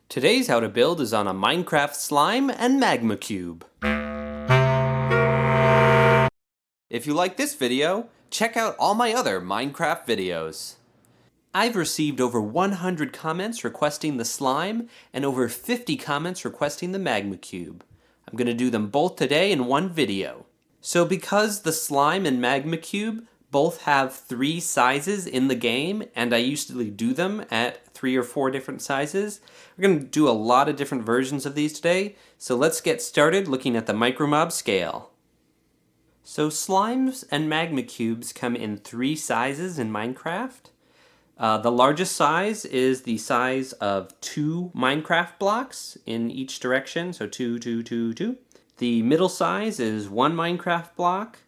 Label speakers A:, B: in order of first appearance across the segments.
A: Today's how to build is on a Minecraft slime and magma cube. If you like this video, check out all my other Minecraft videos. I've received over 100 comments requesting the slime and over 50 comments requesting the magma cube. I'm going to do them both today in one video. So because the slime and magma cube both have 3 sizes in the game, and I usually do them at 3 or 4 different sizes, we're going to do a lot of different versions of these today, so let's get started looking at the Micromob scale. So slimes and magma cubes come in 3 sizes in Minecraft. The largest size is the size of 2 Minecraft blocks in each direction, so 2, 2, 2, 2. The middle size is 1 Minecraft block,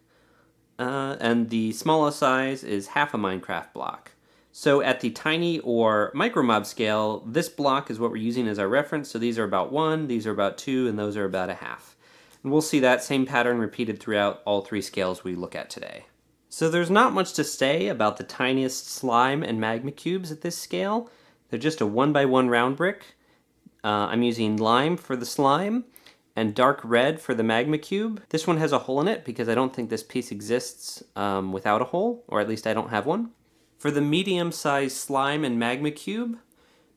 A: and the smallest size is half a Minecraft block. So at the tiny or Micromob scale, this block is what we're using as our reference, so these are about 1, these are about 2, and those are about a half. And we'll see that same pattern repeated throughout all 3 scales we look at today. So there's not much to say about the tiniest slime and magma cubes at this scale. They're just a 1x1 round brick. I'm using lime for the slime and dark red for the magma cube. This one has a hole in it because I don't think this piece exists without a hole, or at least I don't have one. For the medium-sized slime and magma cube,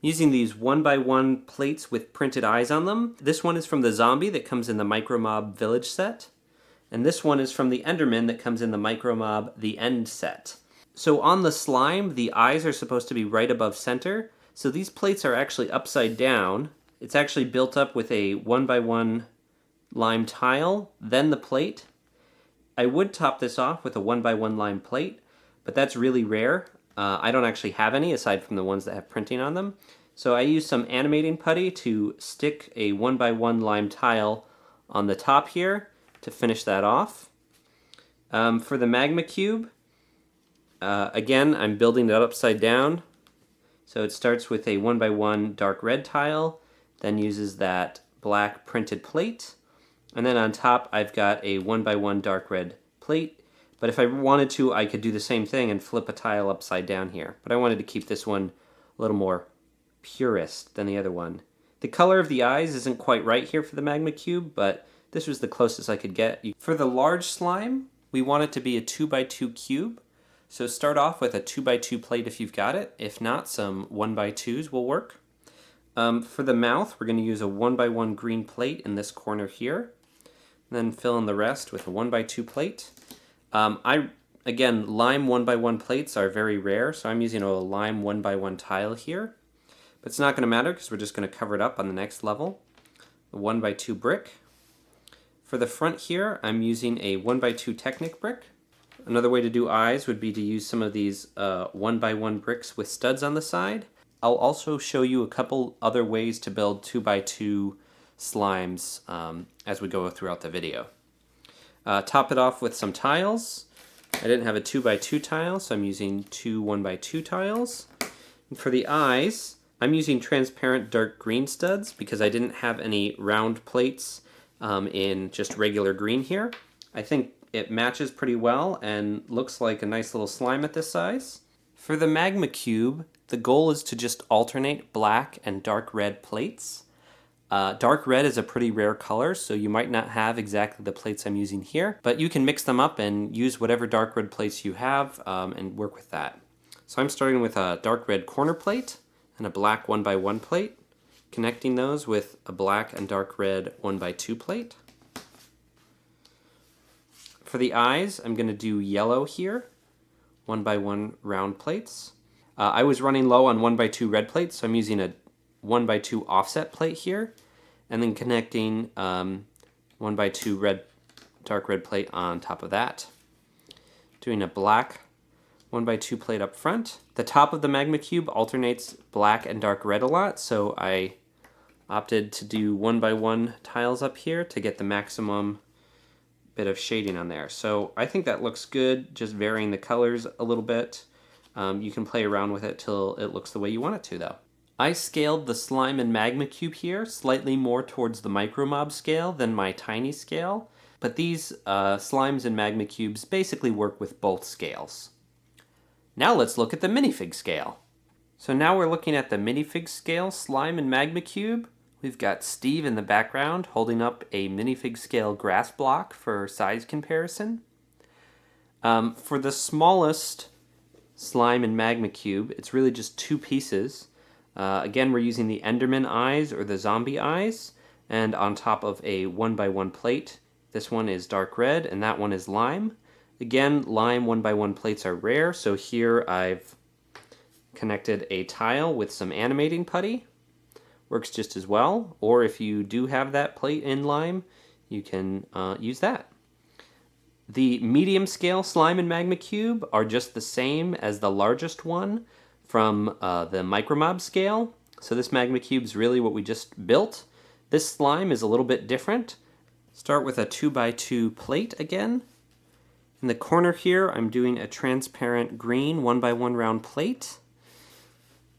A: using these 1x1 plates with printed eyes on them. This one is from the zombie that comes in the Micromob village set. And this one is from the Enderman that comes in the Micromob the End set. So on the slime, the eyes are supposed to be right above center. So these plates are actually upside down. It's actually built up with a 1x1 lime tile, then the plate. I would top this off with a 1x1 lime plate, but that's really rare. I don't actually have any aside from the ones that have printing on them. So I use some animating putty to stick a 1x1 lime tile on the top here to finish that off. For the magma cube, again, I'm building it upside down. So it starts with a 1x1 dark red tile, then uses that black printed plate, and then on top I've got a 1x1 dark red plate. But if I wanted to, I could do the same thing and flip a tile upside down here. But I wanted to keep this one a little more purist than the other one. The color of the eyes isn't quite right here for the magma cube, but this was the closest I could get. For the large slime, we want it to be a 2x2 cube. So start off with a 2x2 plate if you've got it. If not, some 1x2s will work. For the mouth, we're going to use a 1x1 green plate in this corner here. Then fill in the rest with a 1x2 plate. Again, lime 1x1 plates are very rare, so I'm using a lime 1x1 tile here. But it's not going to matter because we're just going to cover it up on the next level. A 1x2 brick. For the front here, I'm using a 1x2 Technic brick. Another way to do eyes would be to use some of these 1x1 bricks with studs on the side. I'll also show you a couple other ways to build 2x2 slimes as we go throughout the video. Top it off with some tiles. I didn't have a 2x2 tile, so I'm using 2 1x2 tiles. And for the eyes, I'm using transparent dark green studs because I didn't have any round plates in just regular green here. I think it matches pretty well and looks like a nice little slime at this size. For the magma cube, the goal is to just alternate black and dark red plates. Dark red is a pretty rare color, so you might not have exactly the plates I'm using here, but you can mix them up and use whatever dark red plates you have and work with that. So I'm starting with a dark red corner plate and a black 1x1 plate, connecting those with a black and dark red 1x2 plate. For the eyes, I'm going to do yellow here, 1x1 round plates. I was running low on 1x2 red plates, so I'm using a 1x2 offset plate here, and then connecting 1x2 dark red plate on top of that. Doing a black 1x2 plate up front. The top of the magma cube alternates black and dark red a lot, so I opted to do 1x1 tiles up here to get the maximum bit of shading on there. So I think that looks good, just varying the colors a little bit. You can play around with it till it looks the way you want it to, though. I scaled the slime and magma cube here slightly more towards the Micromob scale than my tiny scale, but these slimes and magma cubes basically work with both scales. Now let's look at the minifig scale. So now we're looking at the minifig scale slime and magma cube. We've got Steve in the background holding up a minifig scale grass block for size comparison. For the smallest slime and magma cube, it's really just two pieces. Again, we're using the Enderman eyes or the zombie eyes, and on top of a 1x1 plate. This one is dark red and that one is lime. Again, lime 1x1 plates are rare, so here I've connected a tile with some animating putty. Works just as well, or if you do have that plate in lime, you can use that. The medium scale slime and magma cube are just the same as the largest one from the Micromob scale. So this magma cube is really what we just built. This slime is a little bit different. Start with a 2x2 plate again. In the corner here, I'm doing a transparent green 1x1 round plate.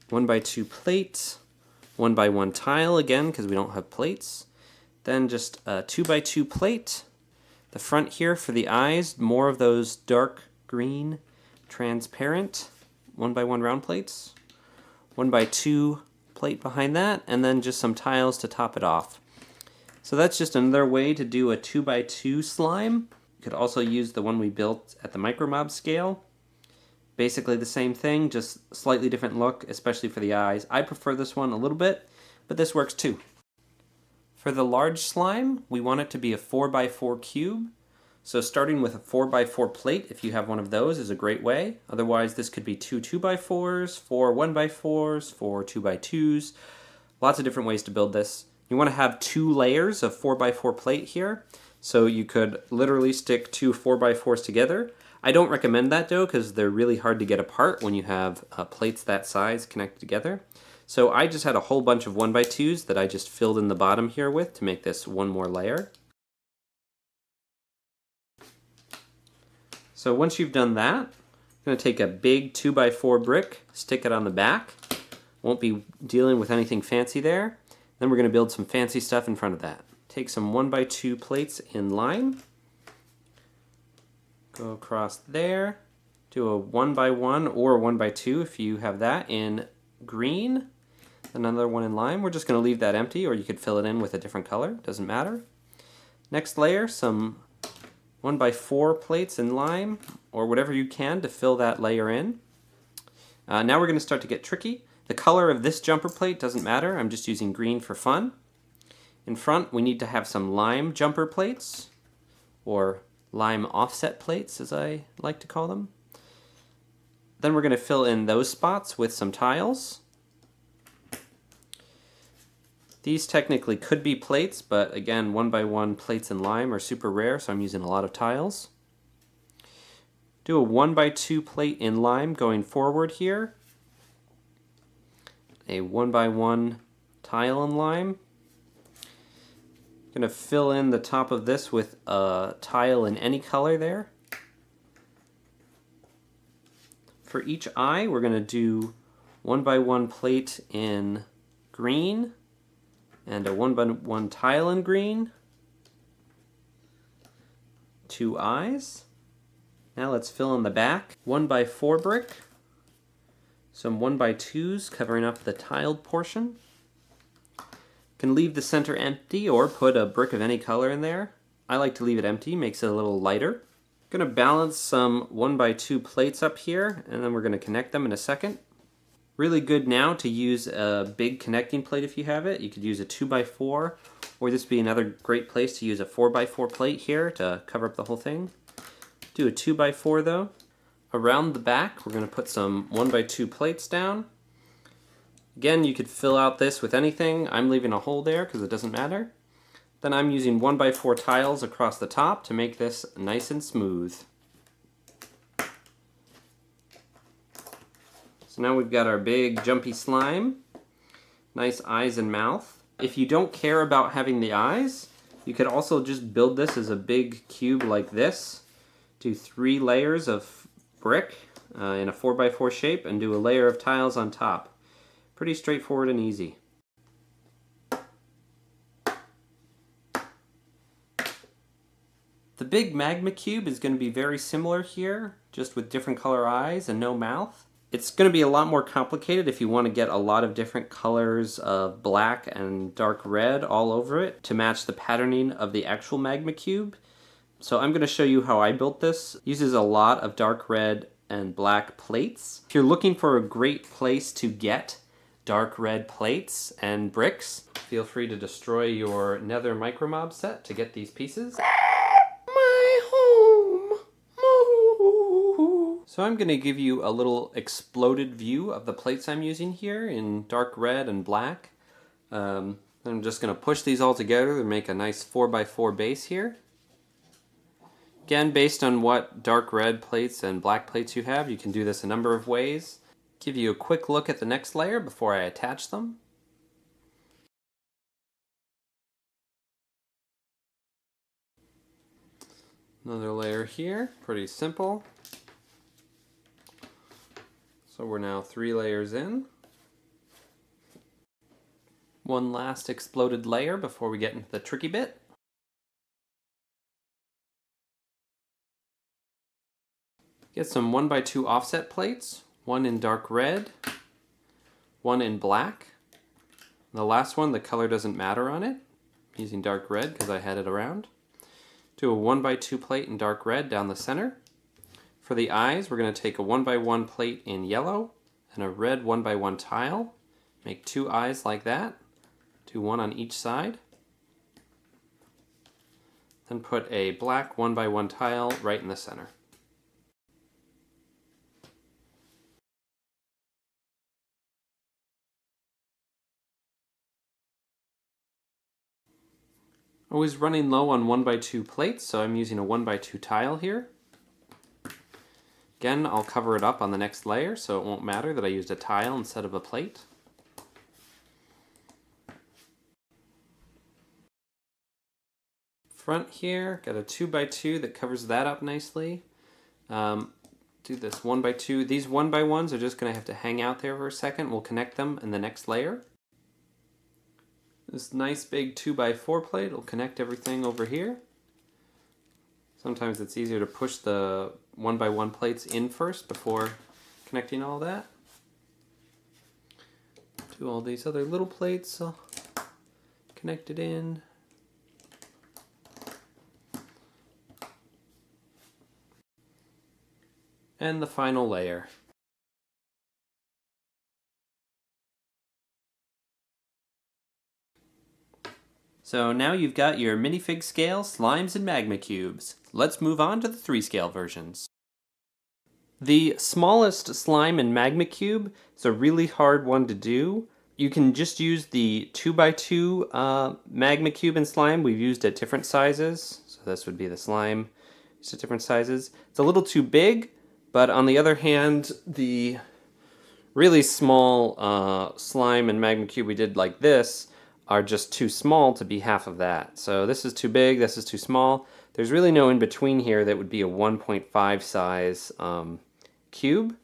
A: 1x2 plate. 1x1 tile again, because we don't have plates. Then just a 2x2 plate. The front here for the eyes, more of those dark green, transparent 1x1 round plates. 1x2 plate behind that, and then just some tiles to top it off. So that's just another way to do a 2x2 slime. You could also use the one we built at the Micromob scale. Basically the same thing, just slightly different look, especially for the eyes. I prefer this one a little bit, but this works too. For the large slime, we want it to be a 4x4 cube. So starting with a 4x4 plate, if you have one of those, is a great way. Otherwise, this could be two 2x4s, four 1x4s, four 2x2s. Lots of different ways to build this. You want to have two layers of 4x4 plate here. So you could literally stick two 4x4s together. I don't recommend that though, because they're really hard to get apart when you have plates that size connected together. So I just had a whole bunch of 1x2s that I just filled in the bottom here with to make this one more layer. So once you've done that, I'm going to take a big 2x4 brick, stick it on the back. Won't be dealing with anything fancy there. Then we're going to build some fancy stuff in front of that. Take some 1x2 plates in lime. Go across there. Do a 1x1 or a 1x2 if you have that in green. Another one in lime. We're just going to leave that empty, or you could fill it in with a different color. Doesn't matter. Next layer, some 1x4 plates in lime, or whatever you can to fill that layer in. Now we're going to start to get tricky. The color of this jumper plate doesn't matter. I'm just using green for fun. In front, we need to have some lime jumper plates, or lime offset plates, as I like to call them. Then we're going to fill in those spots with some tiles. These technically could be plates, but again, 1x1 plates in lime are super rare, so I'm using a lot of tiles. Do a 1x2 plate in lime going forward here. A 1x1 tile in lime. Going to fill in the top of this with a tile in any color there. For each eye, we're going to do 1x1 plate in green and a 1x1 tile in green. Two eyes. Now let's fill in the back. 1x4 brick. Some 1x2s covering up the tiled portion. Can leave the center empty or put a brick of any color in there. I like to leave it empty, makes it a little lighter. Going to balance some 1x2 plates up here, and then we're going to connect them in a second. Really good now to use a big connecting plate if you have it. You could use a 2x4, or this would be another great place to use a 4x4 plate here to cover up the whole thing. Do a 2x4 though. Around the back, we're going to put some 1x2 plates down. Again, you could fill out this with anything. I'm leaving a hole there because it doesn't matter. Then I'm using 1x4 tiles across the top to make this nice and smooth. So now we've got our big jumpy slime. Nice eyes and mouth. If you don't care about having the eyes, you could also just build this as a big cube like this. Do 3 layers of brick in a 4x4 shape and do a layer of tiles on top. Pretty straightforward and easy. The big magma cube is going to be very similar here, just with different color eyes and no mouth. It's going to be a lot more complicated if you want to get a lot of different colors of black and dark red all over it to match the patterning of the actual magma cube. So I'm going to show you how I built this. It uses a lot of dark red and black plates. If you're looking for a great place to get dark red plates and bricks, feel free to destroy your Nether Micromob set to get these pieces. My home. So I'm going to give you a little exploded view of the plates I'm using here in dark red and black. I'm just going to push these all together to make a nice 4x4 base here. Again, based on what dark red plates and black plates you have, you can do this a number of ways. Give you a quick look at the next layer before I attach them. Another layer here, pretty simple. So we're now 3 layers in. One last exploded layer before we get into the tricky bit. Get some 1x2 offset plates, one in dark red, one in black. The last one, the color doesn't matter on it. I'm using dark red because I had it around. Do a 1x2 plate in dark red down the center. For the eyes, we're going to take a 1x1 plate in yellow and a red 1x1 tile. Make 2 eyes like that. Do one on each side. Then put a black 1x1 tile right in the center. Always running low on 1x2 plates, so I'm using a 1x2 tile here. Again, I'll cover it up on the next layer, so it won't matter that I used a tile instead of a plate. Front here, got a 2x2 that covers that up nicely. Do this 1x2. These 1x1s are just going to have to hang out there for a second. We'll connect them in the next layer. This nice big 2x4 plate will connect everything over here. Sometimes it's easier to push the 1x1 plates in first before connecting all that. Do all these other little plates connected in. And the final layer. So now you've got your minifig scale, slimes, and magma cubes. Let's move on to the 3-scale versions. The smallest slime and magma cube is a really hard one to do. You can just use the 2x2 magma cube and slime we've used at different sizes. So this would be the slime, used at different sizes. It's a little too big, but on the other hand, the really small slime and magma cube we did like this are just too small to be half of that. So this is too big, this is too small. There's really no in between here that would be a 1.5 size cube.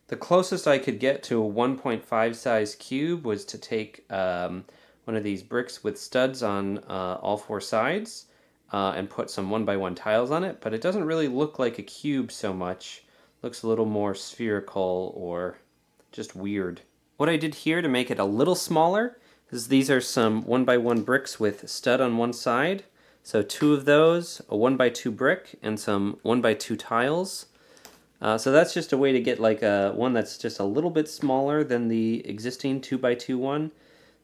A: The closest I could get to a 1.5 size cube was to take one of these bricks with studs on all 4 sides and put some 1x1 tiles on it, but it doesn't really look like a cube so much. It looks a little more spherical or just weird. What I did here to make it a little smaller is these are some 1x1 bricks with stud on one side. So 2 of those, a 1x2 brick, and some 1x2 tiles. So that's just a way to get like a one that's just a little bit smaller than the existing 2x2 one.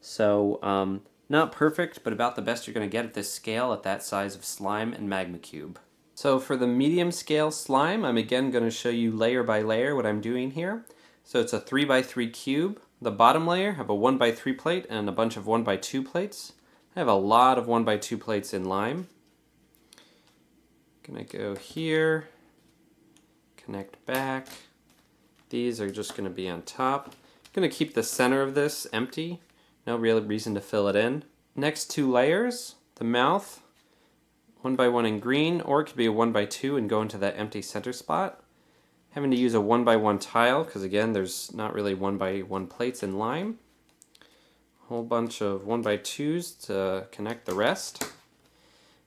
A: So not perfect, but about the best you're going to get at this scale at that size of slime and magma cube. So for the medium scale slime, I'm again going to show you layer by layer what I'm doing here. So it's a 3x3 cube. The bottom layer, I have a 1x3 plate and a bunch of 1x2 plates. I have a lot of 1x2 plates in lime. Gonna go here, connect back. These are just gonna be on top. I'm gonna keep the center of this empty. No real reason to fill it in. Next 2 layers, the mouth, 1x1 in green, or it could be a 1x2 and go into that empty center spot. Having to use a 1x1 tile, because again, there's not really 1x1 plates in lime. A whole bunch of 1x2s to connect the rest.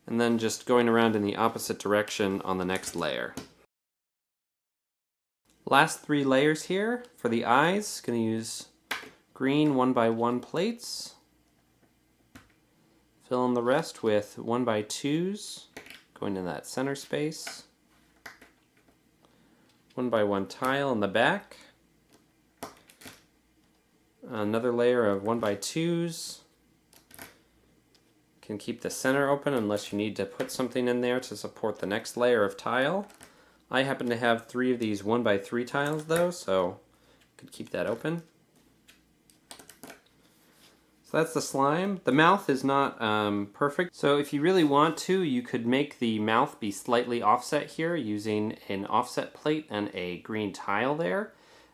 A: And then just going around in the opposite direction on the next layer. Last 3 layers here. For the eyes, going to use green 1x1 plates. Fill in the rest with 1x2s, going in that center space. 1x1 tile in the back. Another layer of 1x2s. Can keep the center open unless you need to put something in there to support the next layer of tile. I happen to have 3 of these 1x3 tiles though, so could keep that open. So that's the slime. The mouth is not perfect, so if you really want to, you could make the mouth be slightly offset here using an offset plate and a green tile there.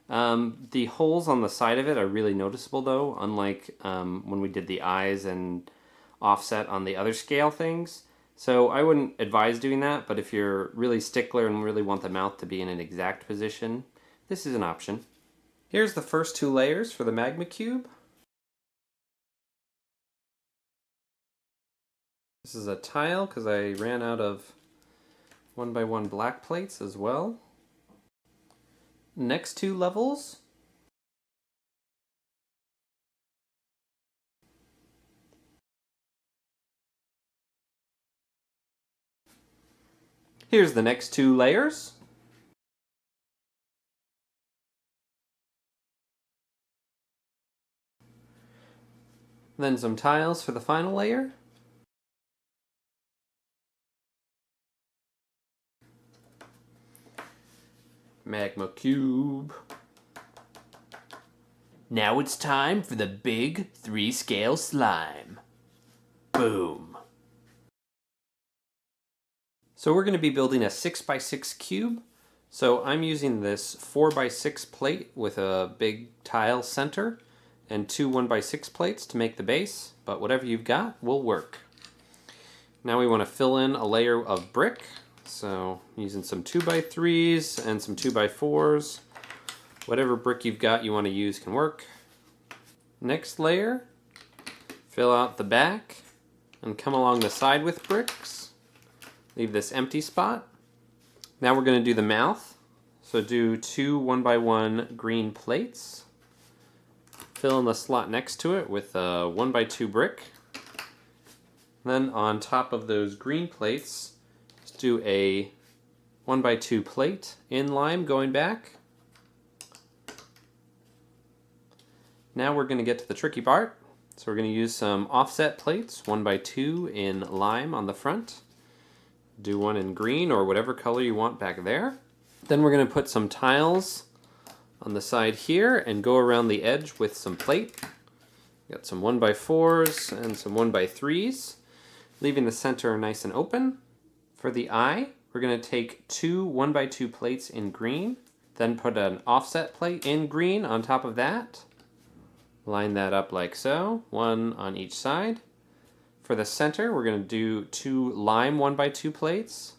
A: The holes on the side of it are really noticeable though, unlike when we did the eyes and offset on the other scale things. So I wouldn't advise doing that, but if you're really stickler and really want the mouth to be in an exact position, this is an option. Here's the first 2 layers for the magma cube. This is a tile because I ran out of 1x1 black plates as well. Next 2 levels. Here's the next 2 layers. Then some tiles for the final layer. Magma cube. Now it's time for the big 3-scale slime. Boom. So we're going to be building a 6x6 cube. So I'm using this 4x6 plate with a big tile center and 2 1x6 plates to make the base, but whatever you've got will work. Now we want to fill in a layer of brick. So using some 2x3s and some 2x4s. Whatever brick you've got you want to use can work. Next layer, fill out the back and come along the side with bricks. Leave this empty spot. Now we're going to do the mouth. So do 2 1x1 green plates. Fill in the slot next to it with a 1x2 brick. Then on top of those green plates, just do a 1x2 plate in lime going back. Now we're going to get to the tricky part. So we're going to use some offset plates, 1x2 in lime on the front. Do one in green or whatever color you want back there. Then we're going to put some tiles on the side here and go around the edge with some plate. Got some 1x4s and some 1x3s, leaving the center nice and open. For the eye, we're going to take 2 1x2 plates in green, then put an offset plate in green on top of that. Line that up like so, 1 on each side. For the center, we're going to do 2 lime 1x2 plates.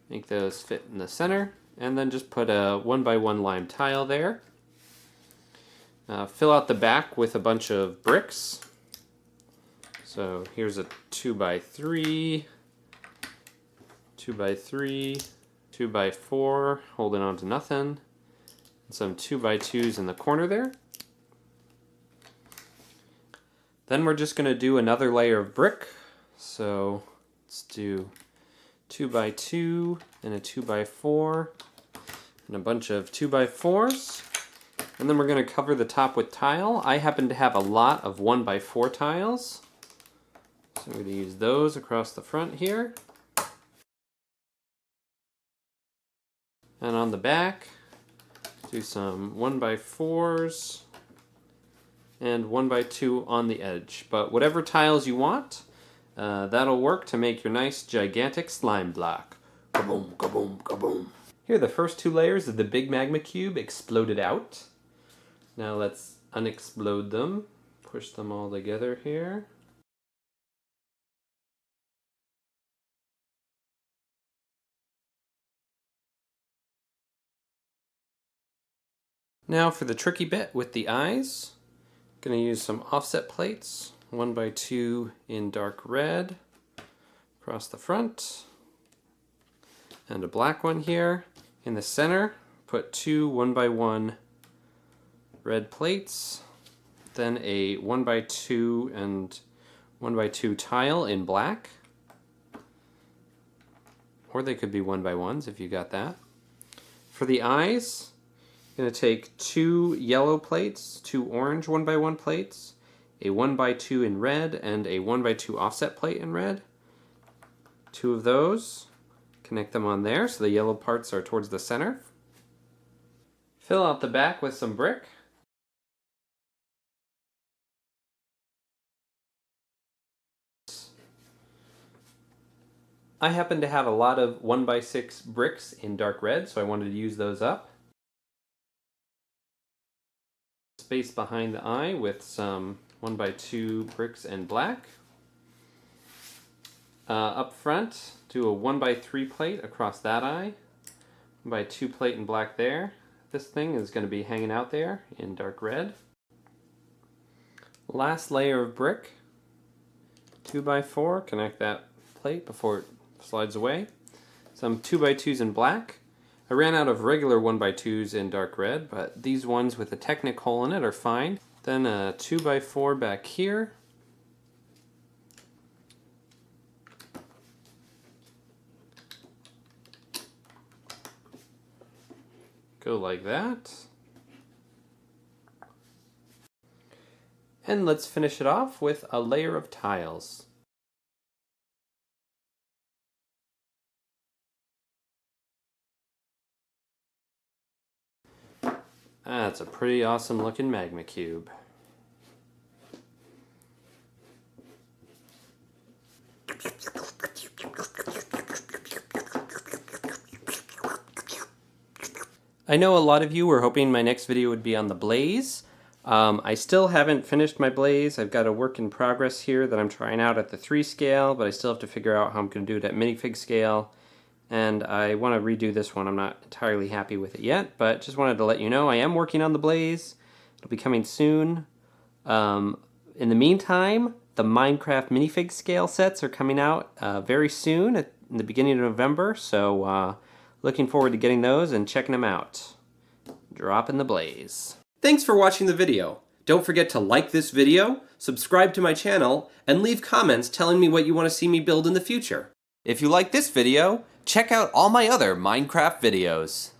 A: Make those fit in the center, and then just put a 1x1 lime tile there. Fill out the back with a bunch of bricks. So here's a 2x3, 2x3, 2x4, holding on to nothing, and some 2x2s in the corner there. Then we're just going to do another layer of brick. So let's do 2x2 and a 2x4 and a bunch of 2x4s. And then we're going to cover the top with tile. I happen to have a lot of 1x4 tiles. So I'm going to use those across the front here. And on the back, do some 1x4s. And 1x2 on the edge. But whatever tiles you want, that'll work to make your nice gigantic slime block. Kaboom, kaboom, kaboom. Here are the first 2 layers of the big magma cube exploded out. Now let's unexplode them. Push them all together here. Now for the tricky bit with the eyes. Going to use some offset plates, 1x2 in dark red across the front, and a black one here. In the center, put put two 1x1 red plates, then a 1x2 and 1x2 tile in black. Or they could be 1x1s if you got that. For the eyes, I'm going to take two yellow plates, two orange 1x1 plates, a 1x2 in red, and a 1x2 offset plate in red. Two of those. Connect them on there so the yellow parts are towards the center. Fill out the back with some brick. I happen to have a lot of 1x6 bricks in dark red, so I wanted to use those up. Space behind the eye with some 1x2 bricks in black. Up front, do a 1x3 plate across that eye. 1x2 plate in black there. This thing is going to be hanging out there in dark red. Last layer of brick. 2x4, connect that plate before it slides away. Some 2x2s in black. I ran out of regular 1x2s in dark red, but these ones with a Technic hole in it are fine. Then a 2x4 back here. Go like that. And let's finish it off with a layer of tiles. That's a pretty awesome looking magma cube. I know a lot of you were hoping my next video would be on the blaze. I still haven't finished my blaze. I've got a work in progress here that I'm trying out at the 3 scale, but I still have to figure out how I'm going to do it at minifig scale. And I want to redo this one. I'm not entirely happy with it yet, but just wanted to let you know I am working on the blaze. It'll be coming soon. In the meantime, the Minecraft minifig scale sets are coming out very soon, in the beginning of November, so looking forward to getting those and checking them out. Dropping the blaze. Thanks for watching the video. Don't forget to like this video, subscribe to my channel, and leave comments telling me what you want to see me build in the future. If you like this video, check out all my other Minecraft videos.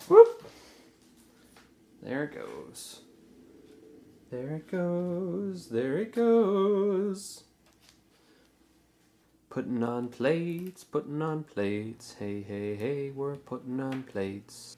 A: Whoop. There it goes. There it goes. There it goes. Putting on plates, putting on plates. Hey, hey, hey, we're putting on plates.